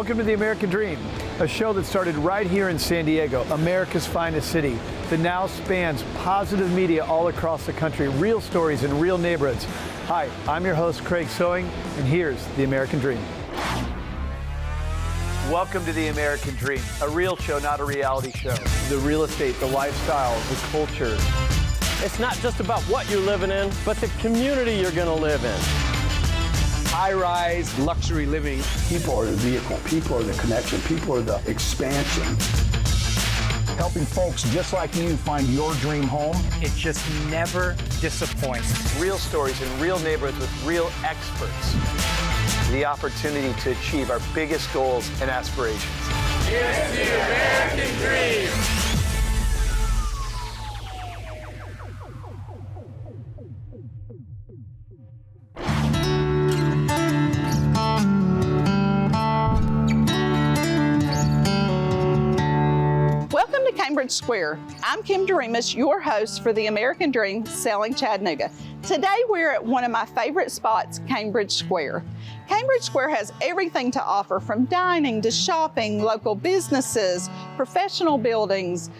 Welcome to The American Dream, a show that started right here in San Diego, America's finest city, that now spans positive media all across the country, real stories in real neighborhoods. Hi, I'm your host, Craig Sewing, and here's The American Dream. Welcome to The American Dream, a real show, not a reality show. The real estate, the lifestyle, the culture. It's not just about what you're living in, but the community you're going to live in. High-rise luxury living. People are the vehicle, people are the connection, people are the expansion. Helping folks just like you find your dream home. It just never disappoints. Real stories in real neighborhoods with real experts. The opportunity to achieve our biggest goals and aspirations. It's the American Dream! Welcome to Cambridge Square. I'm Kim Doremus, your host for the American Dream Selling Chattanooga. Today we're at one of my favorite spots, Cambridge Square. Cambridge Square has everything to offer, from dining to shopping, local businesses, professional buildings,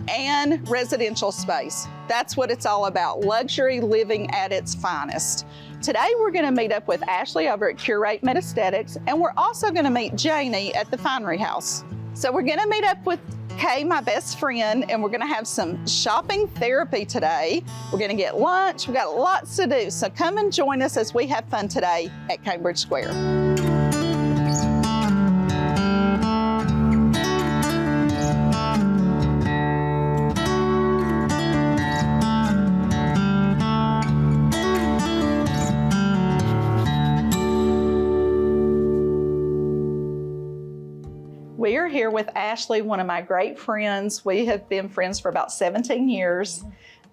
and residential space. That's what it's all about, luxury living at its finest. Today we're going to meet up with Ashley over at Curate Aesthetics, and we're also going to meet Janie at the Finery House. So we're going to meet up with Kay, my best friend, and we're going to have some shopping therapy today. We're going to get lunch. We've got lots to do, so come and join us as we have fun today at Cambridge Square. We are here with Ashley, one of my great friends. We have been friends for about 17 years,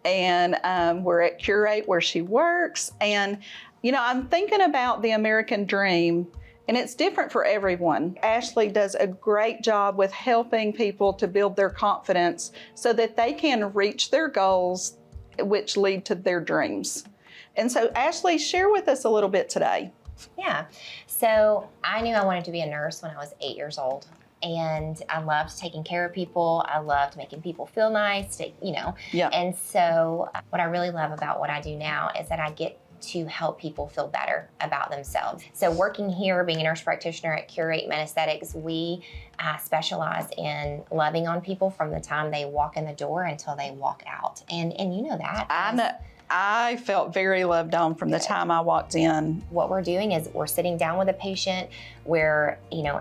and we're at Curate where she works. And, you know, I'm thinking about the American Dream, and it's different for everyone. Ashley does a great job with helping people to build their confidence so that they can reach their goals, which lead to their dreams. And so, Ashley, share with us a little bit today. Yeah, so I knew I wanted to be a nurse when I was 8 years old. And I loved taking care of people. I loved making people feel nice, Yeah. And so what I really love about what I do now is that I get to help people feel better about themselves. So working here, being a nurse practitioner at Curate Aesthetics, we specialize in loving on people from the time they walk in the door until they walk out. And you know that. I know. I felt very loved on from the time I walked in. What we're doing is we're sitting down with a patient, we're,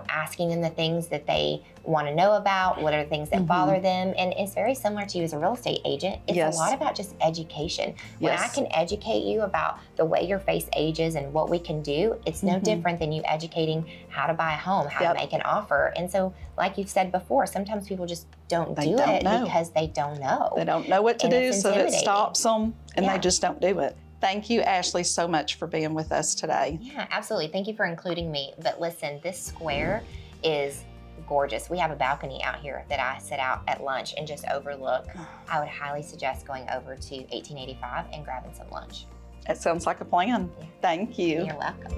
asking them the things that they want to know about, what are the things that bother them, and it's very similar to you as a real estate agent. It's Yes. a lot about just education. When I Yes. can educate you about the way your face ages and what we can do, it's no different than you educating how to buy a home, how to make an offer. And so, like you've said before, sometimes people just don't do it because they don't know. They don't know what to do, so it intimidating. stops them, and they just don't do it. Thank you, Ashley, so much for being with us today. Yeah, absolutely. Thank you for including me. But listen, this square is gorgeous. We have a balcony out here that I sit out at lunch and just overlook. I would highly suggest going over to 1885 and grabbing some lunch. That sounds like a plan. Yeah. Thank you. You're welcome.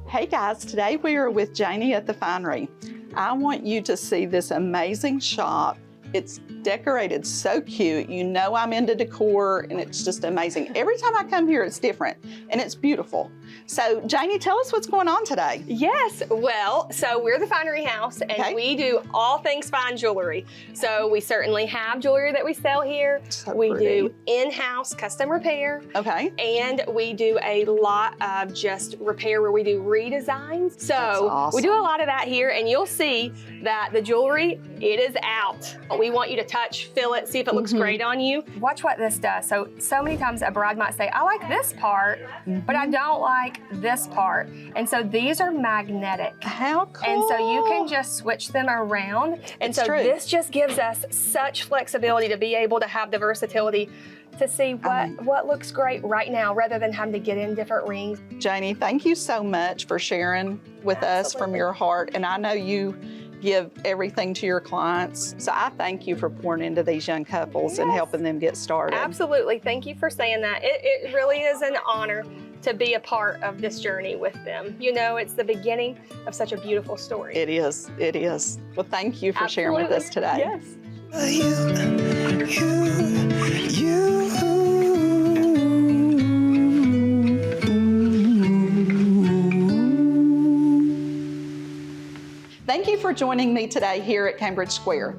Hey guys, today we are with Janie at the Finery. I want you to see this amazing shop. It's decorated so cute. You know I'm into decor, and it's just amazing. Every time I come here, it's different, and it's beautiful. So, Janie, tell us what's going on today. Yes, well, so we're the Finery House, and we do all things fine jewelry. So we certainly have jewelry that we sell here. So we pretty. do in-house custom repair. Okay. And we do a lot of just repair where we do redesigns. So awesome. we do a lot of that here, and you'll see that the jewelry, it is out. We want you to touch, feel it, see if it looks great on you. Watch what this does. So many times a bride might say, I like this part, but I don't like this part. And so these are magnetic. How cool. And so you can just switch them around. And It's so true. this just gives us such flexibility to be able to have the versatility to see what looks great right now rather than having to get in different rings. Janie, thank you so much for sharing with us from your heart. And I know you give everything to your clients. So I thank you for pouring into these young couples and helping them get started. Absolutely. Thank you for saying that. It really is an honor to be a part of this journey with them. You know, it's the beginning of such a beautiful story. It is. It is. Well, thank you for sharing with us today. Yes. Thank you for joining me today here at Cambridge Square.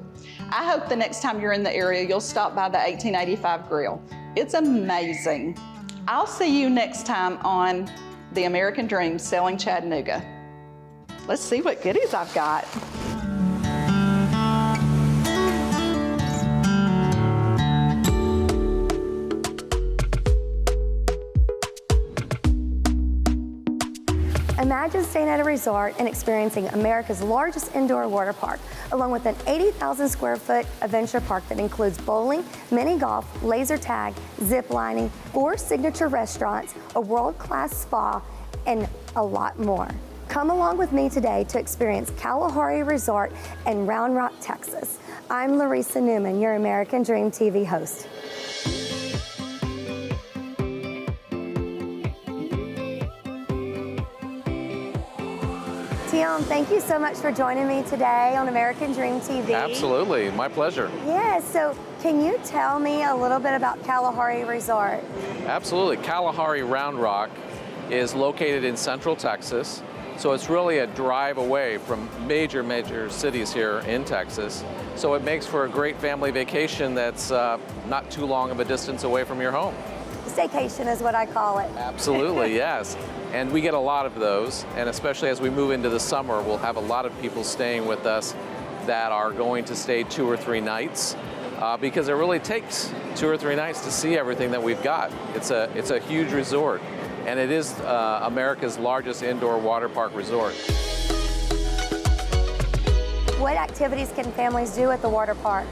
I hope the next time you're in the area, you'll stop by the 1885 Grill. It's amazing. I'll see you next time on The American Dream Selling Chattanooga. Let's see what goodies I've got. Imagine staying at a resort and experiencing America's largest indoor water park, along with an 80,000 square foot adventure park that includes bowling, mini golf, laser tag, zip lining, 4 signature restaurants, a world-class spa, and a lot more. Come along with me today to experience Kalahari Resort in Round Rock, Texas. I'm Larissa Newman, your American Dream TV host. Tion, thank you so much for joining me today on American Dream TV. Absolutely, my pleasure. Yeah, so can you tell me a little bit about Kalahari Resort? Absolutely. Kalahari Round Rock is located in Central Texas, so it's really a drive away from major cities here in Texas. So it makes for a great family vacation that's not too long of a distance away from your home. Staycation is what I call it. Absolutely, yes. And we get a lot of those, and especially as we move into the summer, we'll have a lot of people staying with us that are going to stay 2 or 3 nights because it really takes 2 or 3 nights to see everything that we've got. It's a huge resort, and it is America's largest indoor water park resort. What activities can families do at the water park?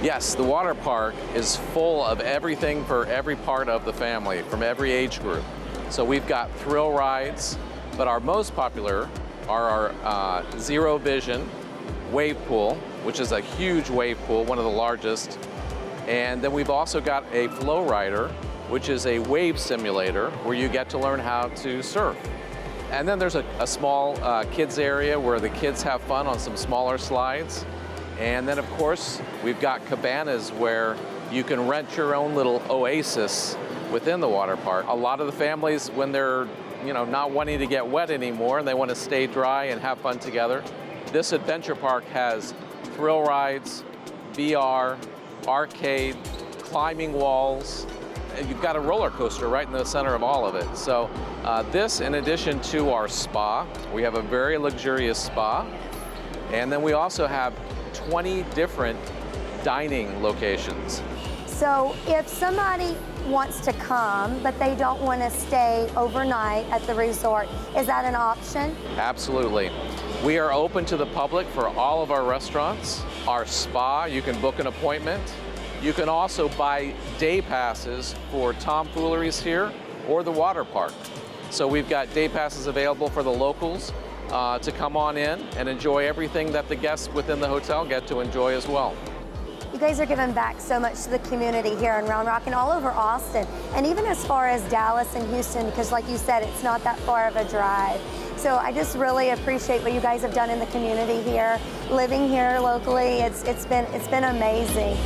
Yes, the water park is full of everything for every part of the family, from every age group. So we've got thrill rides, but our most popular are our Zero Vision wave pool, which is a huge wave pool, one of the largest. And then we've also got a flow rider, which is a wave simulator where you get to learn how to surf. And then there's a small kids area where the kids have fun on some smaller slides. And then, of course, we've got cabanas where you can rent your own little oasis within the water park. A lot of the families, when they're not wanting to get wet anymore and they want to stay dry and have fun together, this adventure park has thrill rides, VR, arcade, climbing walls, and you've got a roller coaster right in the center of all of it. So this, in addition to our spa, we have a very luxurious spa, and then we also have 20 different dining locations. So if somebody wants to come, but they don't want to stay overnight at the resort, is that an option? Absolutely. We are open to the public for all of our restaurants. Our spa, you can book an appointment. You can also buy day passes for tomfooleries here or the water park. So we've got day passes available for the locals to come on in and enjoy everything that the guests within the hotel get to enjoy as well. You guys are giving back so much to the community here in Round Rock and all over Austin, and even as far as Dallas and Houston, because like you said, it's not that far of a drive. So I just really appreciate what you guys have done in the community here, living here locally. It's been amazing.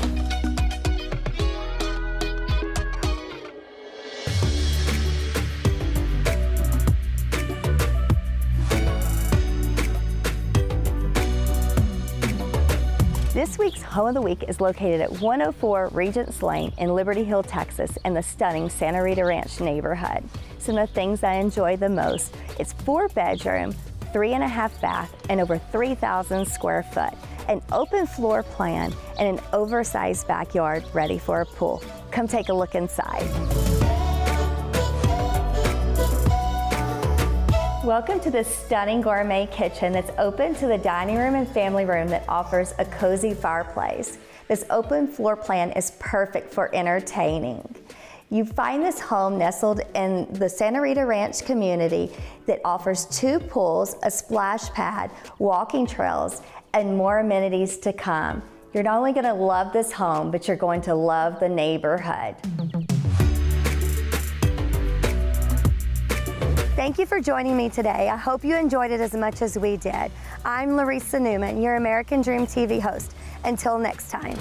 This week's Home of the Week is located at 104 Regents Lane in Liberty Hill, Texas, in the stunning Santa Rita Ranch neighborhood. Some of the things I enjoy the most: it's 4-bedroom, 3.5 bath, and over 3,000 square foot, an open floor plan, and an oversized backyard ready for a pool. Come take a look inside. Welcome to this stunning gourmet kitchen that's open to the dining room and family room that offers a cozy fireplace. This open floor plan is perfect for entertaining. You find this home nestled in the Santa Rita Ranch community that offers 2 pools, a splash pad, walking trails, and more amenities to come. You're not only going to love this home, but you're going to love the neighborhood. Thank you for joining me today. I hope you enjoyed it as much as we did. I'm Larissa Newman, your American Dream TV host. Until next time.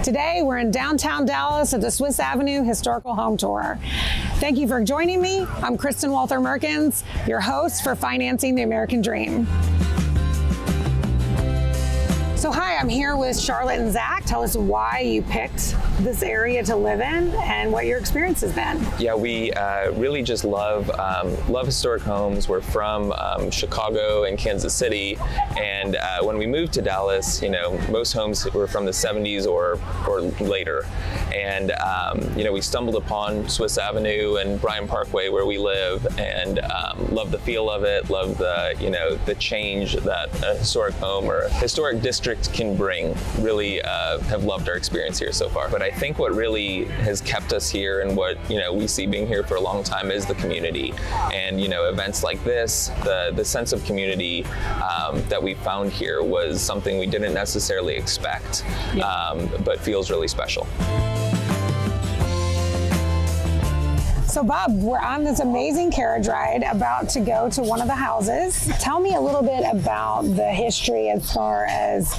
Today we're in downtown Dallas at the Swiss Avenue Historical Home Tour. Thank you for joining me. I'm Kristen Walther-Merkins, your host for Financing the American Dream. So hi, I'm here with Charlotte and Zach. Tell us why you picked this area to live in and what your experience has been. Yeah, we really just love historic homes. We're from Chicago and Kansas City, and when we moved to Dallas, you know, most homes were from the 70s or later. And you know, we stumbled upon Swiss Avenue and Bryan Parkway where we live, and love the feel of it, love the, you know, the change that a historic home or a historic district can bring. Really have loved our experience here so far. But I think what really has kept us here and what, you know, we see being here for a long time is the community. And, you know, events like this, the sense of community that we found here was something we didn't necessarily expect, but feels really special. So Bob, we're on this amazing carriage ride about to go to one of the houses. Tell me a little bit about the history as far as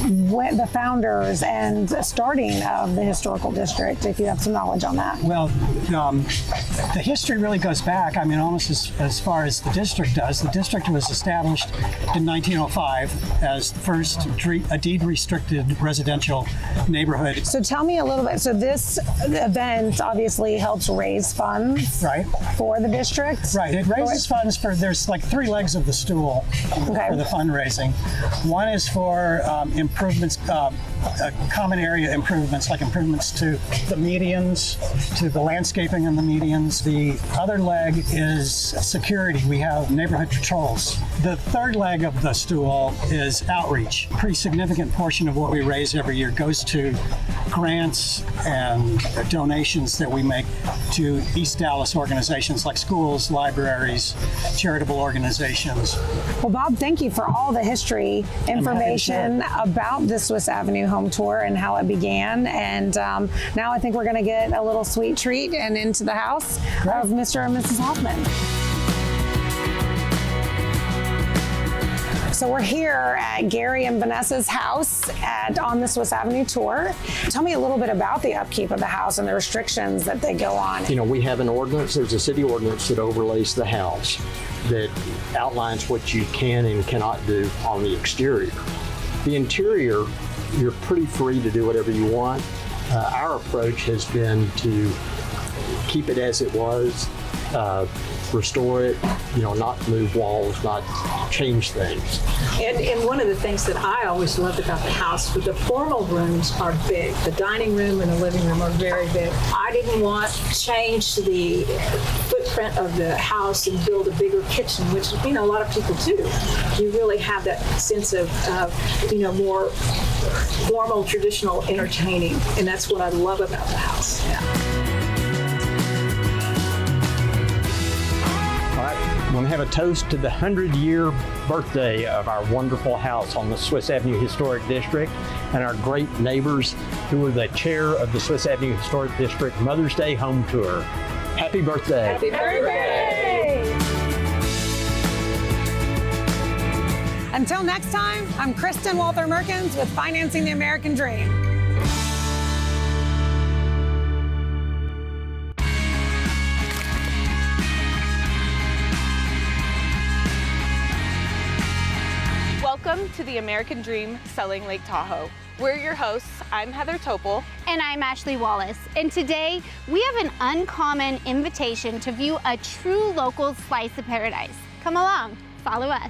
when the founders and starting of the historical district, if you have some knowledge on that. Well, the history really goes back, I mean, almost as far as the district does. The district was established in 1905 as the first a deed-restricted residential neighborhood. So tell me a little bit, so this event obviously helps raise funds for the district? Right, it raises funds for, there's like 3 legs of the stool for the fundraising. One is for improvements, common area improvements, like improvements to the medians, to the landscaping in the medians. The other leg is security. We have neighborhood patrols. The 3rd leg of the stool is outreach. A pretty significant portion of what we raise every year goes to grants and donations that we make to East Dallas organizations like schools, libraries, charitable organizations. Well, Bob, thank you for all the history information about the Swiss Avenue Home Tour and how it began. And now I think we're going to get a little sweet treat and into the house of Mr. and Mrs. Hoffman. So we're here at Gary and Vanessa's house on the Swiss Avenue tour. Tell me a little bit about the upkeep of the house and the restrictions that they go on. You know, we have an ordinance, there's a city ordinance that overlays the house that outlines what you can and cannot do on the exterior. The interior, you're pretty free to do whatever you want. Our approach has been to keep it as it was, restore it, you know, not move walls, not change things. And one of the things that I always loved about the house was the formal rooms are big. The dining room and the living room are very big. I didn't want to change the footprint of the house and build a bigger kitchen, which, you know, a lot of people do. You really have that sense of you know, more formal, traditional entertaining, and that's what I love about the house. I'm going to have a toast to the 100-year birthday of our wonderful house on the Swiss Avenue Historic District and our great neighbors who are the chair of the Swiss Avenue Historic District Mother's Day Home Tour. Happy birthday. Happy birthday. Until next time, I'm Kristen Walther-Merkins with Financing the American Dream. Welcome to the American Dream Selling Lake Tahoe. We're your hosts. I'm Heather Topol. And I'm Ashley Wallace. And today we have an uncommon invitation to view a true local slice of paradise. Come along, follow us.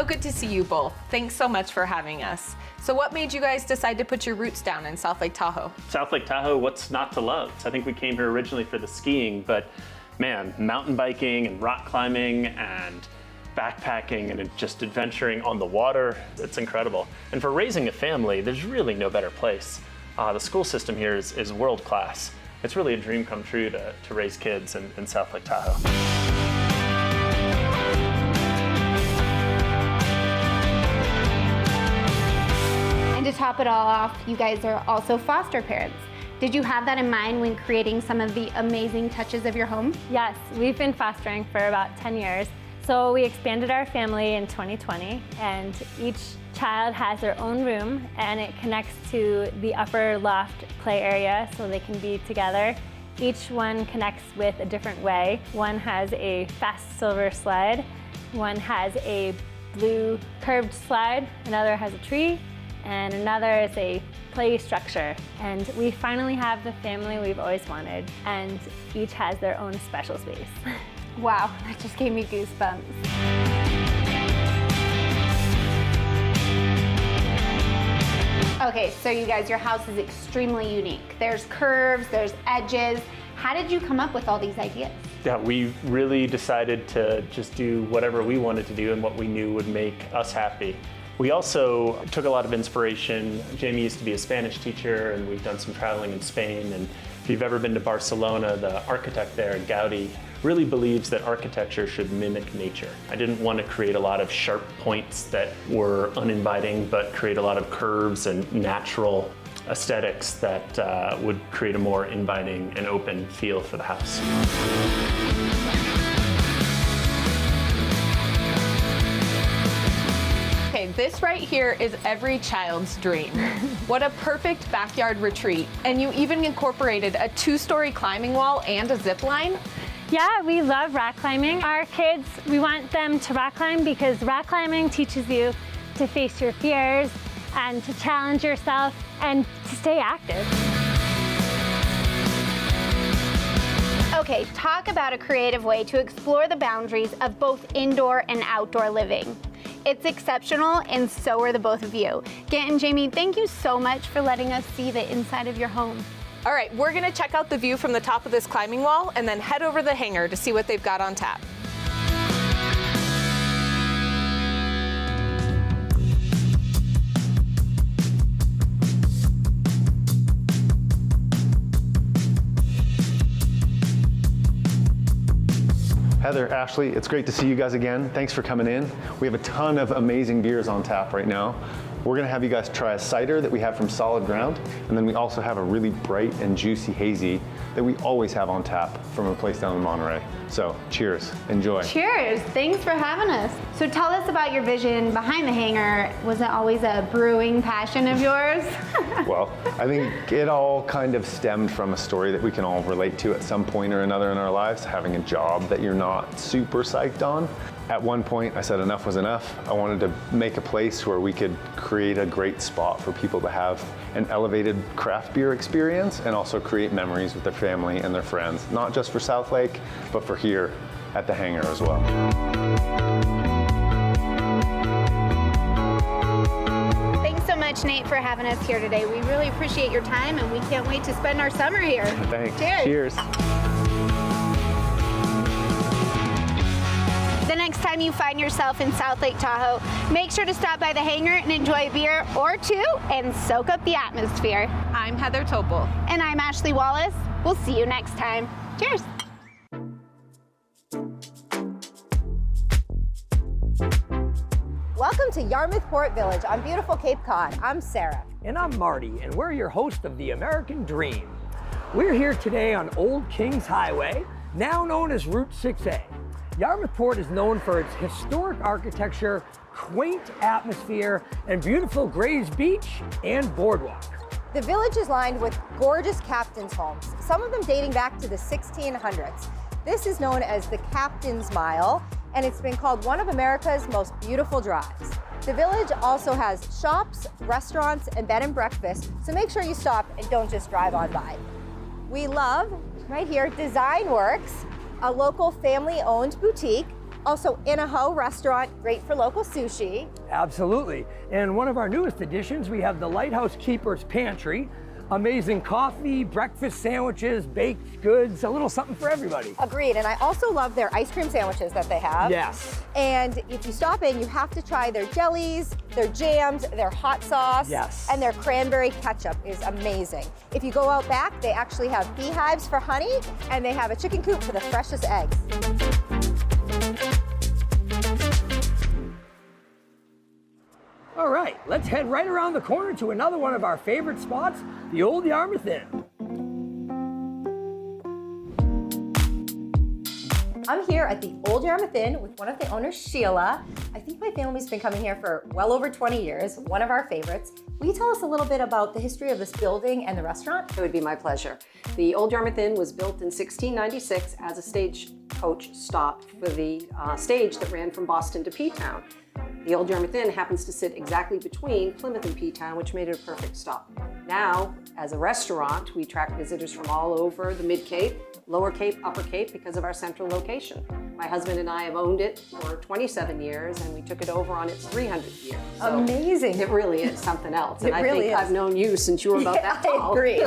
good to see you both. Thanks so much for having us. So what made you guys decide to put your roots down in South Lake Tahoe? South Lake Tahoe, what's not to love? I think we came here originally for the skiing, but man, mountain biking and rock climbing and backpacking and just adventuring on the water, it's incredible. And for raising a family, there's really no better place. The school system here is world class. It's really a dream come true to raise kids in South Lake Tahoe. And to top it all off, you guys are also foster parents. Did you have that in mind when creating some of the amazing touches of your home? Yes, we've been fostering for about 10 years. So we expanded our family in 2020, and each child has their own room, and it connects to the upper loft play area so they can be together. Each one connects with a different way. One has a fast silver slide, one has a blue curved slide, another has a tree, and another is a play structure. And we finally have the family we've always wanted, and each has their own special space. Wow, that just gave me goosebumps. Okay, so you guys, your house is extremely unique. There's curves, there's edges. How did you come up with all these ideas? Yeah, we really decided to just do whatever we wanted to do and what we knew would make us happy. We also took a lot of inspiration. Jamie used to be a Spanish teacher, and we've done some traveling in Spain. And if you've ever been to Barcelona, the architect there, Gaudi, really believes that architecture should mimic nature. I didn't want to create a lot of sharp points that were uninviting, but create a lot of curves and natural aesthetics that would create a more inviting and open feel for the house. Okay, this right here is every child's dream. What a perfect backyard retreat. And you even incorporated a 2-story climbing wall and a zip line. Yeah, we love rock climbing. Our kids, we want them to rock climb because rock climbing teaches you to face your fears and to challenge yourself and to stay active. Okay, talk about a creative way to explore the boundaries of both indoor and outdoor living. It's exceptional, and so are the both of you. Gant and Jamie, thank you so much for letting us see the inside of your home. All right, we're gonna check out the view from the top of this climbing wall and then head over the hangar to see what they've got on tap. Heather, Ashley, it's great to see you guys again. Thanks for coming in. We have a ton of amazing beers on tap right now. We're gonna have you guys try a cider that we have from Solid Ground, and then we also have a really bright and juicy hazy that we always have on tap from a place down in Monterey. So, cheers, enjoy. Cheers, thanks for having us. So tell us about your vision behind the hangar. Was it always a brewing passion of yours? Well, I think it all kind of stemmed from a story that we can all relate to at some point or another in our lives, having a job that you're not super psyched on. At one point, I said enough was enough. I wanted to make a place where we could create a great spot for people to have an elevated craft beer experience and also create memories with their family and their friends, not just for South Lake, but for here at the hangar as well. Thanks so much, Nate, for having us here today. We really appreciate your time, and we can't wait to spend our summer here. Thanks. Cheers. Cheers. The next time you find yourself in South Lake Tahoe, make sure to stop by the hangar and enjoy a beer or two and soak up the atmosphere. I'm Heather Topol. And I'm Ashley Wallace. We'll see you next time. Cheers. Welcome to Yarmouth Port Village on beautiful Cape Cod. I'm Sarah. And I'm Marty, and we're your host of The American Dream. We're here today on Old Kings Highway, now known as Route 6A. Yarmouth Port is known for its historic architecture, quaint atmosphere, and beautiful Grays Beach and boardwalk. The village is lined with gorgeous captain's homes, some of them dating back to the 1600s. This is known as the Captain's Mile, and it's been called one of America's most beautiful drives. The village also has shops, restaurants, and bed and breakfast, so make sure you stop and don't just drive on by. We love, right here, Design Works, a local family-owned boutique, Also, In-A-Ho restaurant, great for local sushi. Absolutely. And one of our newest additions, we have the Lighthouse Keeper's Pantry. Amazing coffee, breakfast sandwiches, baked goods, a little something for everybody. Agreed, and I also love their ice cream sandwiches that they have. Yes. And if you stop in, you have to try their jellies, their jams, their hot sauce, yes, and their cranberry ketchup is amazing. If you go out back, they actually have beehives for honey, and they have a chicken coop for the freshest eggs. All right, let's head right around the corner to another one of our favorite spots, the Old Yarmouth Inn. I'm here at the Old Yarmouth Inn with one of the owners, Sheila. I think my family's been coming here for well over 20 years, one of our favorites. Will you tell us a little bit about the history of this building and the restaurant? It would be my pleasure. The Old Yarmouth Inn was built in 1696 as a stagecoach stop for the stage that ran from Boston to P-Town. The Old Yarmouth Inn happens to sit exactly between Plymouth and P-Town, which made it a perfect stop. Now, as a restaurant, we attract visitors from all over the Mid-Cape, Lower Cape, Upper Cape because of our central location. My husband and I have owned it for 27 years and we took it over on its 300th year. So amazing. It really is something else. It And I really think is. I've known you since you were about that tall. I agree.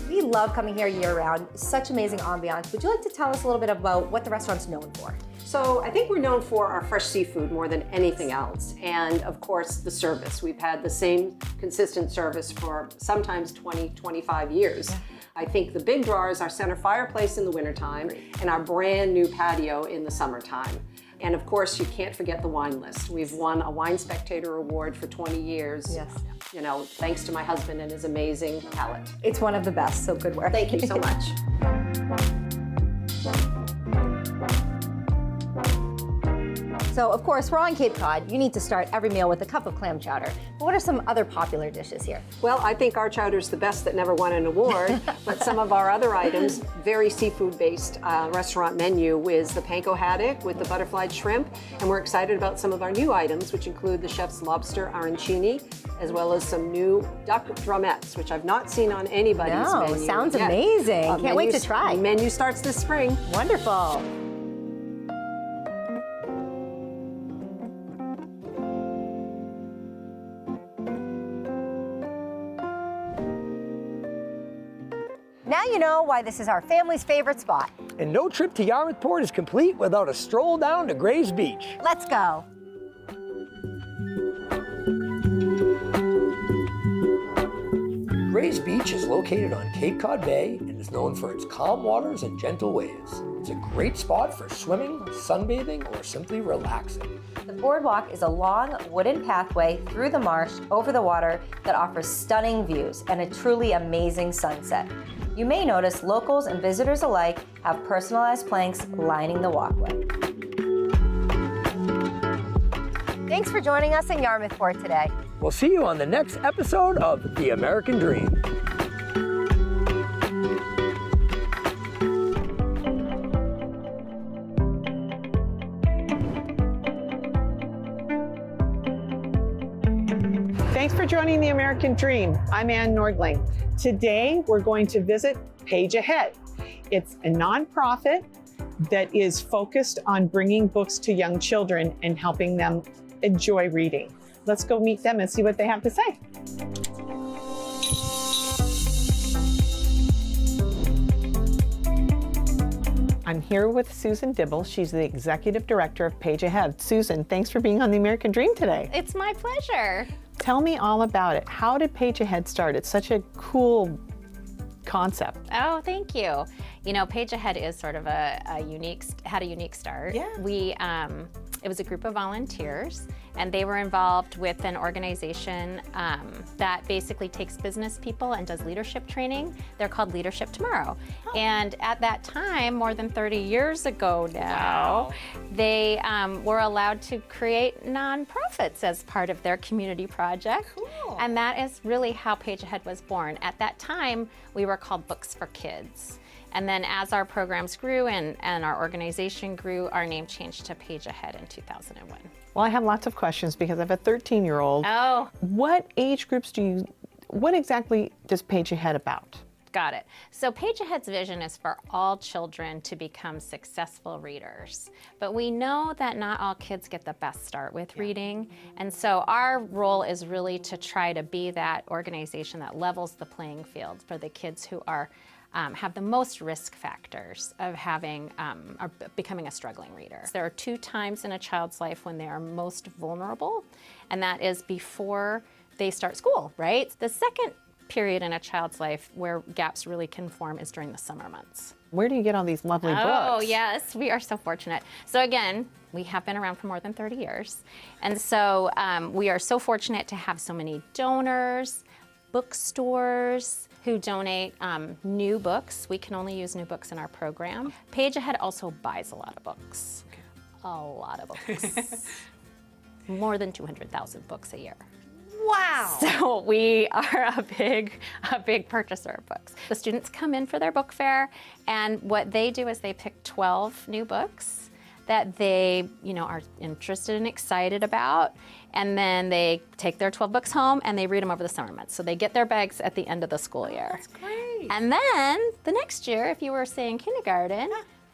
We love coming here year-round. Such amazing ambiance. Would you like to tell us a little bit about what the restaurant's known for? So I think we're known for our fresh seafood more than anything else. And of course, the service. We've had the same consistent service for sometimes 20, 25 years. Yeah. I think the big draw is our center fireplace in the wintertime and our brand new patio in the summertime. And of course, you can't forget the wine list. We've won a Wine Spectator Award for 20 years. Yes. You know, thanks to my husband and his amazing palate. It's one of the best, so good work. Thank you so much. So, of course, we're on Cape Cod. You need to start every meal with a cup of clam chowder. But what are some other popular dishes here? Well, I think our chowder's the best that never won an award, but some of our other items, very seafood-based restaurant menu is the panko haddock with the butterfly shrimp, and we're excited about some of our new items, which include the chef's lobster arancini, as well as some new duck drumettes, which I've not seen on anybody's menu. Sounds yet. amazing. Can't wait to try. Menu starts this spring. Wonderful. Now you know why this is our family's favorite spot. And no trip to Yarmouth Port is complete without a stroll down to Gray's Beach. Let's go. Gray's Beach is located on Cape Cod Bay and is known for its calm waters and gentle waves. It's a great spot for swimming, sunbathing, or simply relaxing. The boardwalk is a long wooden pathway through the marsh over the water that offers stunning views and a truly amazing sunset. You may notice locals and visitors alike have personalized planks lining the walkway. Thanks for joining us in Yarmouth Port today. We'll see you on the next episode of The American Dream. Thanks for joining The American Dream. I'm Ann Nordling. Today, we're going to visit Page Ahead. It's a nonprofit that is focused on bringing books to young children and helping them enjoy reading. Let's go meet them and see what they have to say. I'm here with Susan Dibble. She's the Executive Director of Page Ahead. Susan, thanks for being on The American Dream today. It's my pleasure. Tell me all about it. How did Page Ahead start? It's such a cool concept. Oh, thank you. You know, Page Ahead is sort of had a unique start. Yeah. It was a group of volunteers, and they were involved with an organization that basically takes business people and does leadership training. They're called Leadership Tomorrow. Oh. And at that time, more than 30 years ago now, they were allowed to create nonprofits as part of their community project. Cool. And that is really how Page Ahead was born. At that time, we were called Books for Kids. And then as our programs grew and our organization grew, our name changed to Page Ahead in 2001. Well, I have lots of questions because I have a 13-year-old. Oh. What age groups what exactly does Page Ahead about? Got it. So Page Ahead's vision is for all children to become successful readers. But we know that not all kids get the best start with reading. And so our role is really to try to be that organization that levels the playing field for the kids who are have the most risk factors of having or becoming a struggling reader. There are 2 times in a child's life when they are most vulnerable, and that is before they start school, right? The second period in a child's life where gaps really can form is during the summer months. Where do you get all these lovely books? Oh, yes, we are so fortunate. So again, we have been around for more than 30 years. And so we are so fortunate to have so many donors, bookstores who donate new books. We can only use new books in our program. Page Ahead also buys a lot of books. A lot of books. More than 200,000 books a year. Wow. So we are a big purchaser of books. The students come in for their book fair, and what they do is they pick 12 new books that they, are interested and excited about, and then they take their 12 books home and they read them over the summer months. So they get their bags at the end of the school year. That's great. And then the next year, if you were, say, in kindergarten,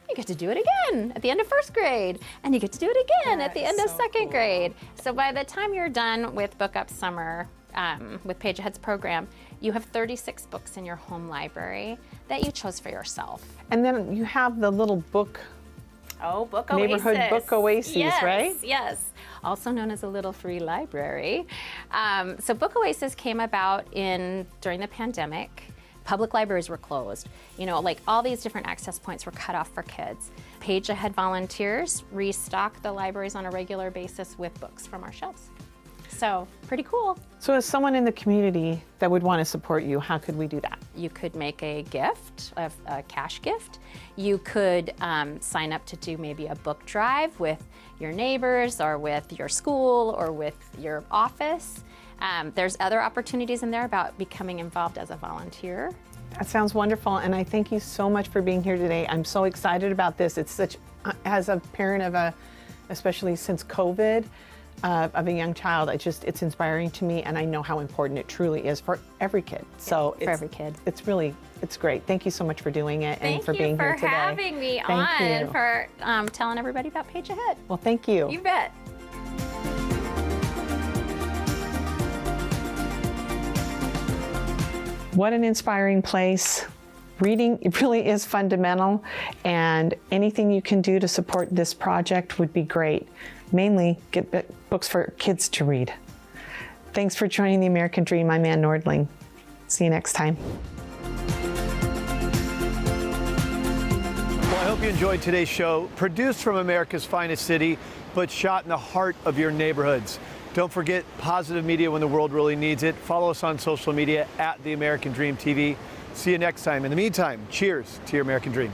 you get to do it again at the end of 1st grade, and you get to do it again at the end of 2nd grade. So by the time you're done with Book Up Summer, with Page Ahead's program, you have 36 books in your home library that you chose for yourself. And then you have the little book. Oh, Book Neighborhood Oasis. Book Oasis, yes, right? Yes, also known as a little free library. So Book Oasis came about during the pandemic. Public libraries were closed. Like all these different access points were cut off for kids. Page Ahead volunteers restock the libraries on a regular basis with books from our shelves. So pretty cool. So as someone in the community that would want to support you, how could we do that? You could make a gift, a cash gift. You could sign up to do maybe a book drive with your neighbors or with your school or with your office. There's other opportunities in there about becoming involved as a volunteer. That sounds wonderful, and I thank you so much for being here today. I'm so excited about this. It's such, as a parent of especially since COVID, of a young child, it's inspiring to me, and I know how important it truly is for every kid. So for every kid. It's great. Thank you so much for doing it and for being here today. Thank you for having me on and for telling everybody about Page Ahead. Well, thank you. You bet. What an inspiring place. Reading, it really is fundamental, and anything you can do to support this project would be great. Mainly, get books for kids to read. Thanks for joining the American Dream. I'm Ann Nordling. See you next time. Well, I hope you enjoyed today's show, produced from America's finest city, but shot in the heart of your neighborhoods. Don't forget positive media when the world really needs it. Follow us on social media at The American Dream TV. See you next time. In the meantime, cheers to your American Dream.